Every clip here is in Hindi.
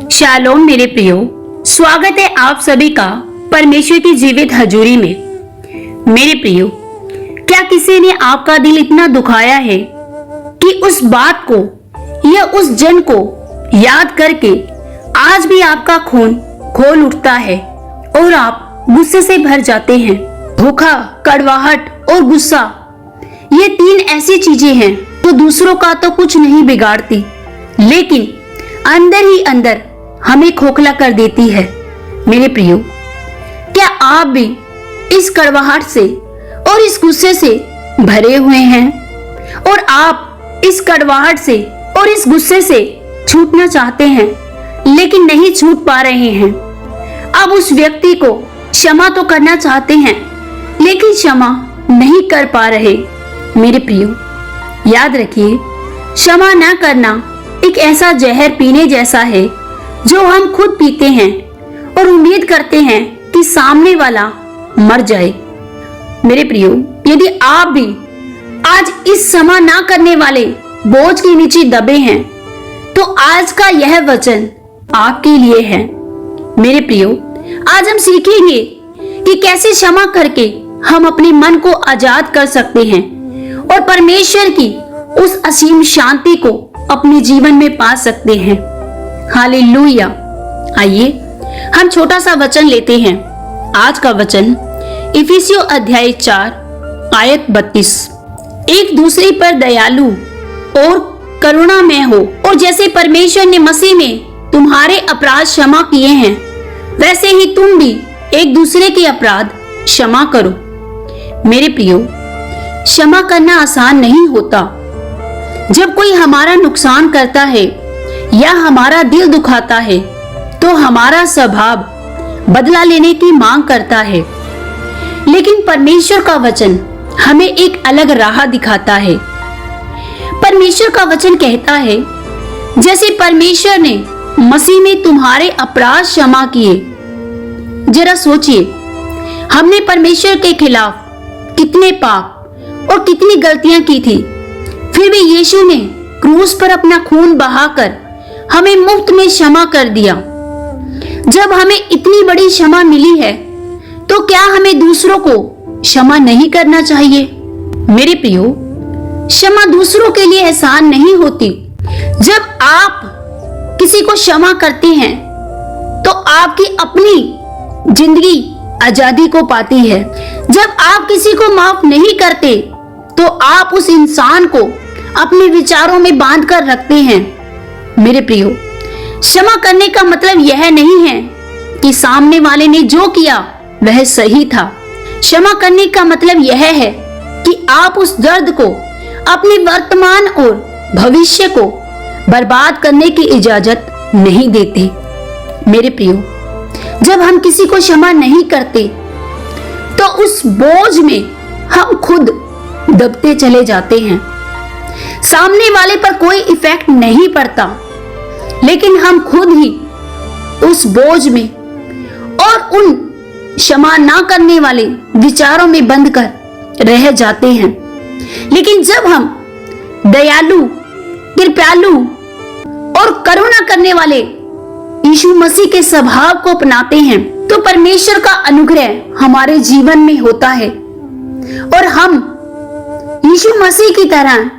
शालोम मेरे प्रियो, स्वागत है आप सभी का परमेश्वर की जीवित हजूरी में। मेरे प्रियो, क्या किसी ने आपका दिल इतना दुखाया है कि उस बात को या उस जन को याद करके आज भी आपका खून खौल उठता है और आप गुस्से से भर जाते हैं? धोखा, कड़वाहट और गुस्सा, ये तीन ऐसी चीजें हैं जो दूसरों का तो कुछ नहीं बिगाड़ती, लेकिन अंदर ही अंदर हमें खोखला कर देती है। मेरे प्रियो, क्या आप भी इस कड़वाहट से और इस गुस्से से भरे हुए हैं और आप इस कड़वाहट से और इस गुस्से से छूटना चाहते हैं लेकिन नहीं छूट पा रहे हैं? अब उस व्यक्ति को क्षमा तो करना चाहते हैं लेकिन क्षमा नहीं कर पा रहे। मेरे प्रियो, याद रखिए, क्षमा न करना एक ऐसा जहर पीने जैसा है जो हम खुद पीते हैं और उम्मीद करते हैं कि सामने वाला मर जाए। मेरे प्रियो, यदि आप भी आज इस क्षमा ना करने वाले बोझ के नीचे दबे हैं तो आज का यह वचन आपके लिए है। मेरे प्रियो, आज हम सीखेंगे कि कैसे क्षमा करके हम अपने मन को आजाद कर सकते हैं और परमेश्वर की उस असीम शांति को अपने जीवन में पा सकते हैं। हालेलुया। आइए हम छोटा सा वचन लेते हैं। आज का वचन इफिसियों अध्याय 4 आयत 32। एक दूसरे पर दयालु और करुणामय हो, और जैसे परमेश्वर ने मसीह में तुम्हारे अपराध क्षमा किए हैं वैसे ही तुम भी एक दूसरे के अपराध क्षमा करो। मेरे प्रियो, क्षमा करना आसान नहीं होता। जब कोई हमारा नुकसान करता है या हमारा दिल दुखाता है तो हमारा स्वभाव बदला लेने की मांग करता है, लेकिन परमेश्वर का वचन हमें एक अलग राह दिखाता है। परमेश्वर का वचन कहता है, जैसे परमेश्वर ने मसीह में तुम्हारे अपराध क्षमा किए। जरा सोचिए, हमने परमेश्वर के खिलाफ कितने पाप और कितनी गलतियां की थी, फिर भी यीशु ने क्रूस पर अपना खून बहाकर हमें मुफ्त में क्षमा कर दिया। जब हमें इतनी बड़ी क्षमा मिली है तो क्या हमें दूसरों को क्षमा नहीं करना चाहिए? मेरे प्रियो, क्षमा दूसरों के लिए आसान नहीं होती। जब आप किसी को क्षमा करते हैं तो आपकी अपनी जिंदगी आजादी को पाती है। जब आप किसी को माफ नहीं करते तो आप उस इंसान को अपने विचारों में बांध कर रखते हैं। मेरे प्रियो, क्षमा करने का मतलब यह नहीं है कि सामने वाले ने जो किया वह सही था। क्षमा करने का मतलब यह है कि आप उस दर्द को, अपने वर्तमान और भविष्य को बर्बाद करने की इजाजत नहीं देते। मेरे प्रियो, जब हम किसी को क्षमा नहीं करते तो उस बोझ में हम खुद दबते चले जाते हैं। सामने वाले पर कोई इफेक्ट नहीं पड़ता, लेकिन हम खुद ही उस बोझ में और उन क्षमा ना करने वाले विचारों में बंद कर रह जाते हैं। लेकिन जब हम दयालु, कृपालु और करुणा करने वाले यीशु मसीह के स्वभाव को अपनाते हैं तो परमेश्वर का अनुग्रह हमारे जीवन में होता है और हम यीशु मसीह की तरह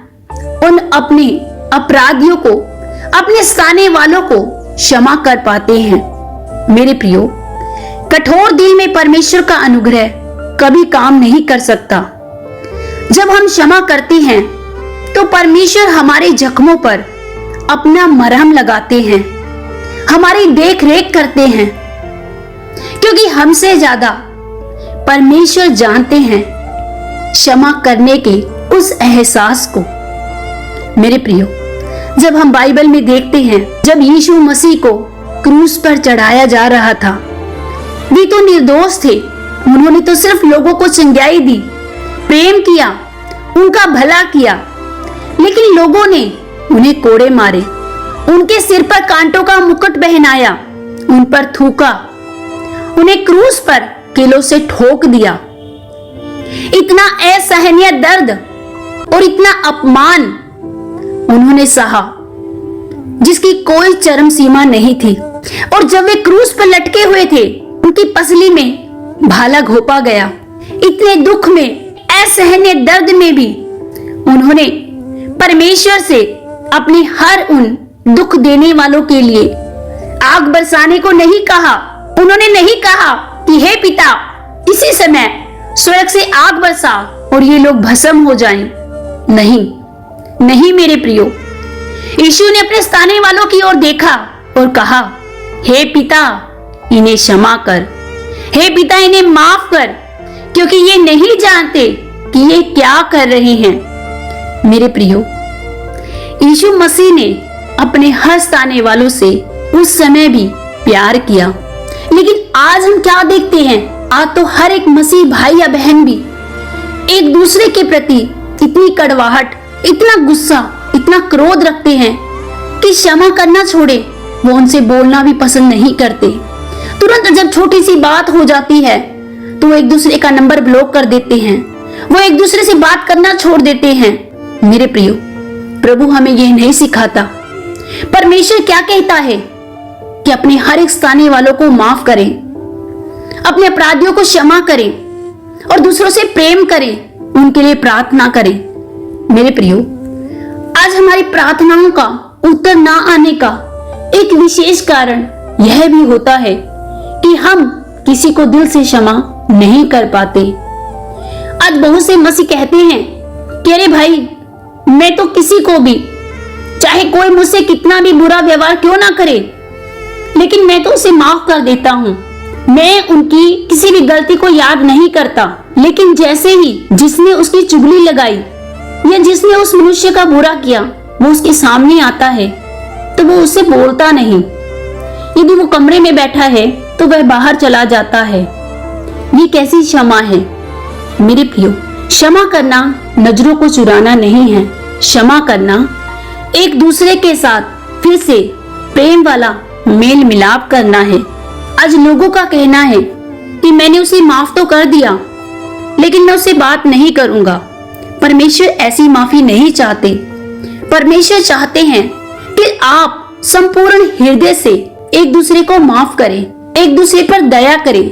उन अपने अपराधियों को, अपने सताने वालों को क्षमा कर पाते हैं। मेरे प्रियो, कठोर दिल में परमेश्वर का अनुग्रह कभी काम नहीं कर सकता। जब हम क्षमा करते हैं तो परमेश्वर हमारे जख्मों पर अपना मरहम लगाते हैं, हमारी देख रेख करते हैं, क्योंकि हमसे ज्यादा परमेश्वर जानते हैं क्षमा करने के उस एहसास को। मेरे प्रियो, जब हम बाइबल में देखते हैं, जब यीशु मसीह को क्रूस पर चढ़ाया जा रहा था, वे तो निर्दोष थे। उन्होंने तो सिर्फ लोगों को चंगाई दी, प्रेम किया, उनका भला किया, लेकिन लोगों ने उन्हें कोड़े मारे, उनके सिर पर कांटों का मुकुट पहनाया, उन पर थूका, उन्हें क्रूस पर किलों से ठोक दिया। इतना असहनीय दर्द और इतना अपमान उन्होंने सहा जिसकी कोई चरम सीमा नहीं थी। और जब वे क्रूस पर लटके हुए थे, उनकी पसली में भाला घोंपा गया। इतने दुख में, असहनीय दर्द में भी उन्होंने परमेश्वर से अपने हर उन दुख देने वालों के लिए आग बरसाने को नहीं कहा। उन्होंने नहीं कहा कि हे पिता, इसी समय स्वर्ग से आग बरसा और ये लोग भस्म हो जाएं। नहीं, नहीं मेरे प्रियो, यीशु ने अपने सताने वालों की ओर देखा और कहा, हे पिता, इन्हें क्षमा कर। हे पिता, इन्हें माफ कर, क्योंकि ये नहीं जानते कि ये क्या कर रहे हैं। मेरे प्रियो, यीशु मसीह ने अपने हर सताने वालों से उस समय भी प्यार किया, लेकिन आज हम क्या देखते हैं? आज तो हर एक मसीह भाई या बहन भी एक दूसरे के प्रति इतनी कड़वाहट, इतना गुस्सा, इतना क्रोध रखते हैं कि क्षमा करना छोड़े वो उनसे बोलना भी पसंद नहीं करते। तुरंत जब छोटी सी बात हो जाती है तो वो एक दूसरे का नंबर ब्लॉक कर देते हैं, वो एक दूसरे से बात करना छोड़ देते हैं। मेरे प्रियो, प्रभु हमें यह नहीं सिखाता। परमेश्वर क्या कहता है कि अपने हर एक सताने वालों को माफ करें, अपने अपराधियों को क्षमा करें और दूसरों से प्रेम करें, उनके लिए प्रार्थना करें। मेरे प्रियो, आज हमारी प्रार्थनाओं का उत्तर ना आने का एक विशेष कारण यह भी होता है कि हम किसी को दिल से क्षमा नहीं कर पाते। आज बहुत से मसीह कहते हैं कि अरे भाई, मैं तो किसी को भी, चाहे कोई मुझसे कितना भी बुरा व्यवहार क्यों ना करे, लेकिन मैं तो उसे माफ कर देता हूँ। मैं उनकी किसी भी गलती को याद नहीं करता, लेकिन जैसे ही जिसने उसकी चुगली लगाई या जिसने उस मनुष्य का बुरा किया वो उसके सामने आता है तो वो उससे बोलता नहीं। यदि वो कमरे में बैठा है तो वह बाहर चला जाता है। ये कैसी क्षमा है? मेरे प्रियो, क्षमा करना नजरों को चुराना नहीं है। क्षमा करना एक दूसरे के साथ फिर से प्रेम वाला मेल मिलाप करना है। आज लोगों का कहना है कि मैंने उसे माफ तो कर दिया, लेकिन मैं उससे बात नहीं करूंगा। परमेश्वर ऐसी माफी नहीं चाहते। परमेश्वर चाहते हैं कि आप संपूर्ण हृदय से एक दूसरे को माफ करें, एक दूसरे पर दया करें,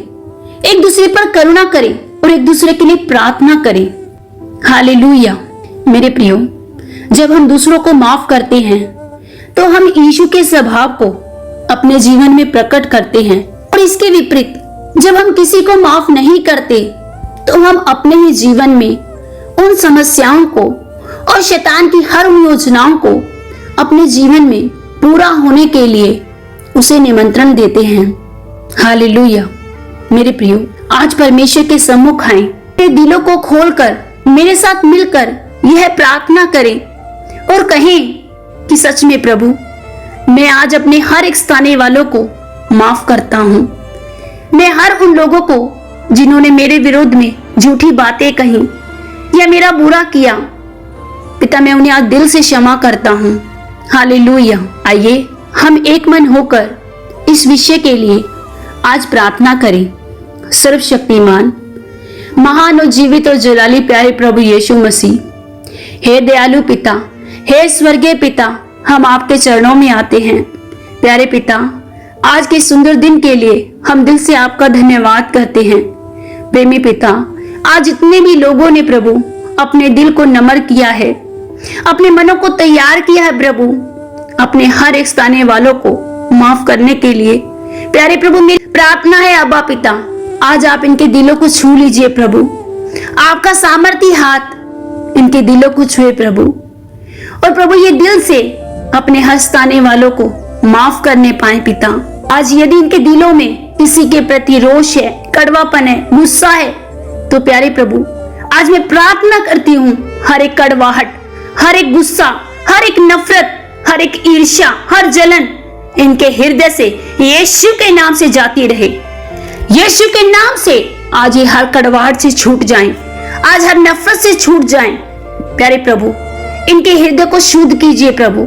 एक दूसरे पर करुणा करें और एक दूसरे के लिए प्रार्थना करें। हालेलुया। मेरे प्रियो, जब हम दूसरों को माफ करते हैं तो हम यीशु के स्वभाव को अपने जीवन में प्रकट करते हैं, और इसके विपरीत जब हम किसी को माफ नहीं करते तो हम अपने ही जीवन में उन समस्याओं को और शैतान की हर उन योजनाओं को अपने जीवन में पूरा होने के लिए उसे निमंत्रण देते हैं। हालेलुया। मेरे प्रियो, आज परमेश्वर के सम्मुख आए, अपने दिलों को खोलकर मेरे साथ मिलकर यह प्रार्थना करें और कहें कि सच में प्रभु, मैं आज अपने हर एक सताने वालों को माफ करता हूँ। मैं हर उन लोगों को जिन्होंने मेरे विरोध में झूठी बातें कही या मेरा बुरा किया, पिता मैं उन्हें आज दिल से क्षमा करता हूँ। हालेलुया। आइए हम एक मन होकर इस विषय के लिए आज प्रार्थना करें। सर्वशक्तिमान, महान और जीवित और जलाली प्यारे प्रभु यीशु मसीह, हे दयालु पिता, हे स्वर्गीय पिता, हम आपके चरणों में आते हैं। प्यारे पिता, आज के सुंदर दिन के लिए हम दिल से आपका धन्यवाद करते हैं। प्रेमी पिता, आज जितने भी लोगों ने प्रभु अपने दिल को नम्र किया है, अपने मनों को तैयार किया है प्रभु, अपने हर एक सताने वालों को माफ करने के लिए, प्यारे प्रभु मेरी प्रार्थना है अब्बा पिता, आज आप इनके दिलों को छू लीजिए प्रभु। आपका सामर्थी हाथ इनके दिलों को छुए प्रभु, और प्रभु ये दिल से अपने हर सताने वालों को माफ करने पाए पिता। आज यदि इनके दिलों में किसी के प्रति रोष है, कड़वापन है, गुस्सा है, तो प्यारे प्रभु आज मैं प्रार्थना करती हूँ हर एक कड़वाहट, हर एक गुस्सा, हर एक नफरत, हर एक ईर्ष्या, हर जलन इनके हृदय से यीशु के नाम से जाती रहे। यीशु के नाम से आज ये हर कड़वाहट से छूट जाएं, आज हर नफरत से छूट जाएं। प्यारे प्रभु इनके हृदय को शुद्ध कीजिए प्रभु,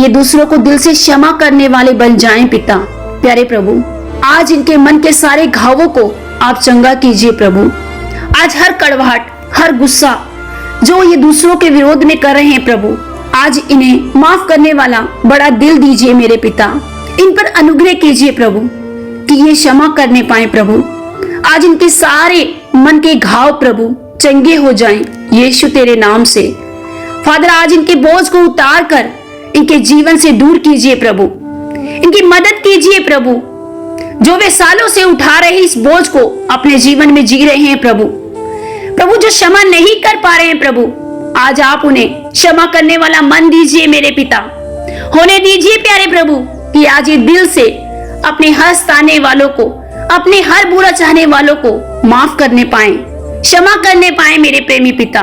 ये दूसरों को दिल से क्षमा करने वाले बन जाएं पिता। प्यारे प्रभु आज इनके मन के सारे घावों को आप चंगा कीजिए प्रभु। आज हर कड़वाहट, हर गुस्सा जो ये दूसरों के विरोध में कर रहे हैं प्रभु, आज इन्हें माफ करने वाला बड़ा दिल दीजिए मेरे पिता। इन पर अनुग्रह कीजिए प्रभु कि ये क्षमा करने पाए प्रभु। आज इनके सारे मन के घाव प्रभु चंगे हो जाएं यीशु तेरे नाम से। फादर आज इनके बोझ को उतार कर इनके जीवन से दूर कीजिए प्रभु, इनकी मदद कीजिए प्रभु। जो वे सालों से उठा रहे इस बोझ को अपने जीवन में जी रहे हैं प्रभु, प्रभु जो क्षमा नहीं कर पा रहे हैं प्रभु, आज आप उन्हें क्षमा करने वाला मन दीजिए मेरे पिता। होने दीजिए प्यारे प्रभु कि आज ये दिल से अपने हर सताने वालों को, अपने हर बुरा चाहने वालों को माफ करने पाए, क्षमा करने पाए मेरे प्रेमी पिता।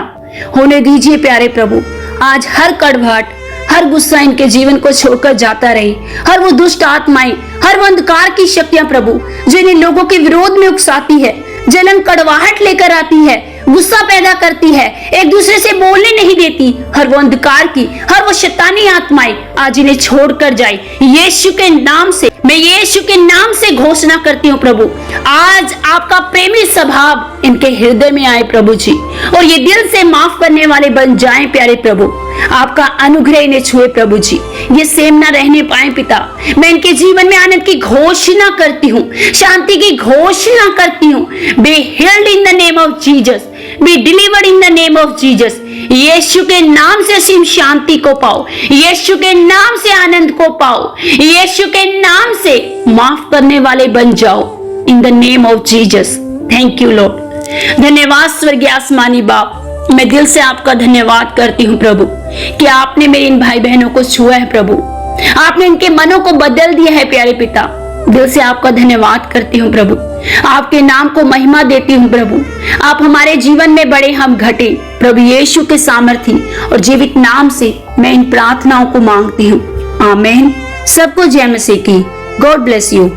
होने दीजिए प्यारे प्रभु आज हर कड़वाहट, हर गुस्सा इनके जीवन को छोड़कर जाता रहे। हर वो दुष्ट आत्माएं, हर वो अंधकार की शक्तियां प्रभु जो इन्हें लोगों के विरोध में उकसाती है, जलन कड़वाहट लेकर आती है, गुस्सा पैदा करती है, एक दूसरे से बोलने नहीं देती, हर वो अंधकार की, हर वो शैतानी आत्माएं आज इन्हें छोड़कर जाए यीशु के नाम से। मैं यीशु के नाम से घोषणा करती हूँ प्रभु, आज आपका प्रेमी स्वभाव इनके हृदय में आए प्रभु जी, और ये दिल से माफ करने वाले बन जाएं प्यारे प्रभु। आपका अनुग्रह इन्हें छुए प्रभु जी, ये सेम ना रहने पाए पिता। मैं इनके जीवन में आनंद की घोषणा करती हूँ, शांति की घोषणा करती हूँ। Be healed in the name of Jesus, be delivered in the name of Jesus. यीशु के नाम से असीम शांति को पाओ, यीशु के नाम से आनंद को पाओ, यीशु के नाम से माफ करने वाले बन जाओ इन the name of Jesus. Thank you Lord. धन्यवाद स्वर्गीय आसमानी बाप, मैं दिल से आपका धन्यवाद करती हूँ प्रभु कि आपने मेरे इन भाई बहनों को छुआ है प्रभु, आपने इनके मनों को बदल दिया है प्यारे पिता। दिल से आपका धन्यवाद करती हूँ प्रभु, आपके नाम को महिमा देती हूँ प्रभु। आप हमारे जीवन में बड़े, हम घटे प्रभु यीशु के सामर्थी और जीवित नाम से मैं इन प्रार्थनाओं को मांगती हूँ। आमीन। सबको जय मसीह की। God bless you.